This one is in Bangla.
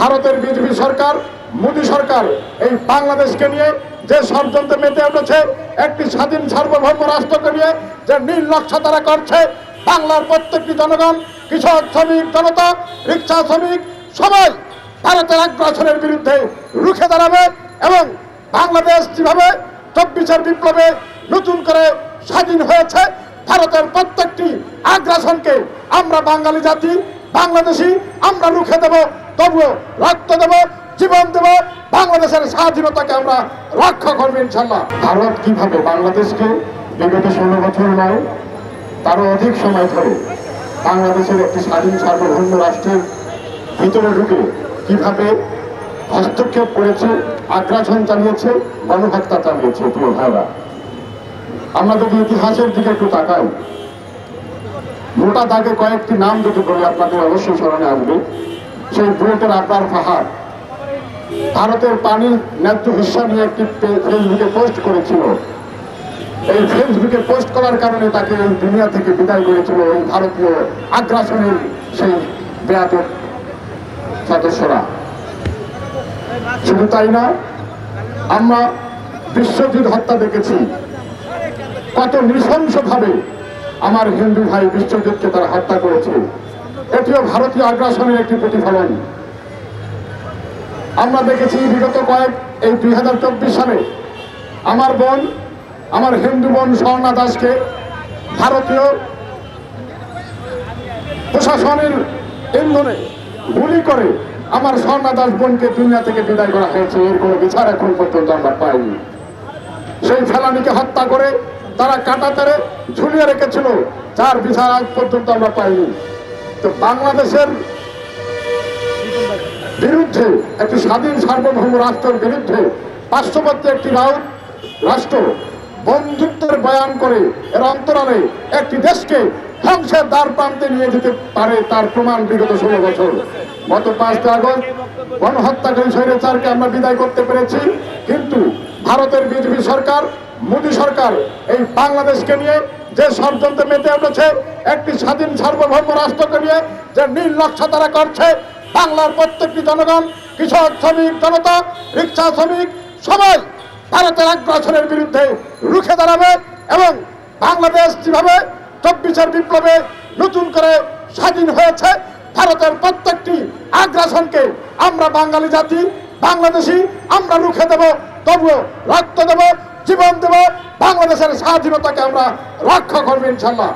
ভারতের বিজেপি সরকার, মোদী সরকার এই বাংলাদেশকে নিয়ে যে ষড়যন্ত্রে মেতে উঠেছে, একটি স্বাধীন সার্বভৌম রাষ্ট্রকে নিয়ে যে নির্লক্ষ্য তারা করছে, বাংলার প্রত্যেকটি জনগণ, কৃষক, শ্রমিক, জনতা, রিক্সা শ্রমিক সবাই ভারতের আগ্রাসনের বিরুদ্ধে রুখে দাঁড়াবে এবং বাংলাদেশ যেভাবে 24-এর বিপ্লবে নতুন করে স্বাধীন হয়েছে, ভারতের প্রত্যেকটি আগ্রাসনকে আমরা বাঙালি জাতি, বাংলাদেশি আমরা রুখে দেব, তবুও রক্ত দেব, জীবন দেব, বাংলাদেশের স্বাধীনতাকে আমরা রক্ষা করবো ইনশাল্লাহ। ভারত কিভাবে বাংলাদেশকে বিগত 16 বছর নয় তারও অধিক সময় ধরে বাংলাদেশের একটি স্বাধীন সার্বভৌম রাষ্ট্রের ভিতরে ঢুকে কিভাবে হস্তক্ষেপ করেছে, আগ্রাসন চালিয়েছে, গণহত্যা চালিয়েছে। প্রিয় ভাইরা, আমরা যদি ইতিহাসের দিকে একটু তাকাই, মোটা দাগে কয়েকটি নাম যদি বলি আপনাদের অবশ্যই স্মরণে আসবে। সেই বুয়েটের আবরার ফাহাদ ভারতের পানির ন্যায্য হিস্সা নিয়ে একটি ফেসবুকে পোস্ট করেছিল। এই ফেসবুকে পোস্ট করার কারণে তাকে এই দুনিয়া থেকে বিদায় করেছিল এই ভারতীয় আগ্রাসনের সেই বেয়াদব সদস্যরা। শুধু তাই না, আমরা বিশ্বজিৎ হত্যা দেখেছি, কত নৃশংসভাবে আমার হিন্দু ভাই বিশ্বজিৎকে তারা হত্যা করেছে। এটিও ভারতীয় আগ্রাসনের একটি প্রতিফলন। আমরা দেখেছি বিগত এই 2024 সালে আমার বোন, আমার হিন্দু বোন স্বর্ণা দাসকে ভারতীয় প্রশাসনের ইন্ধনে গুলি করে আমার স্বর্ণা দাস বোনকে দুনিয়া থেকে বিদায় করা হয়েছে। এর কোনো বিচার এখন পর্যন্ত আমরা পাইনি। সেই ফেলানিকে হত্যা করে তারা কাঁটাতারে ঝুলিয়ে রেখেছিল, যার বিচার আজ পর্যন্ত আমরা পাইনি। তো বাংলাদেশের বিরুদ্ধে, একটি স্বাধীন সার্বভৌম রাষ্ট্রের বিরুদ্ধে পার্শ্ববর্তী একটি রাষ্ট্র বন্ধুত্বের বয়ান করে এর অন্তরালে একটি দেশকে ধ্বংসের দ্বার প্রান্তে নিয়ে যেতে পারে, তার প্রমাণ বিগত 16 বছর। গত 5 আগস্ট গণহত্যাকারী স্বৈরাচারকে আমরা বিদায় করতে পেরেছি, কিন্তু ভারতের বিজেপি সরকার, মোদী সরকার এই বাংলাদেশকে নিয়ে যে ষড়যন্ত্রে মেতে উঠেছে, একটি স্বাধীন সার্বভৌম রাষ্ট্রকে নিয়ে যে নির্লক্ষ্য তারা করছে, বাংলার প্রত্যেকটি জনগণ, কৃষক, শ্রমিক, জনতা, রিক্সা শ্রমিক সবাই ভারতের আগ্রাসনের বিরুদ্ধে রুখে দাঁড়াবে এবং বাংলাদেশ যেভাবে 24-এর বিপ্লবে নতুন করে স্বাধীন হয়েছে, ভারতের প্রত্যেকটি আগ্রাসনকে আমরা বাঙালি জাতি, বাংলাদেশি আমরা রুখে দেব, তবুও রক্ত দেব, জীবন দেব, বাংলাদেশের স্বাধীনতাকে আমরা রক্ষা করবো ইনশাল্লাহ।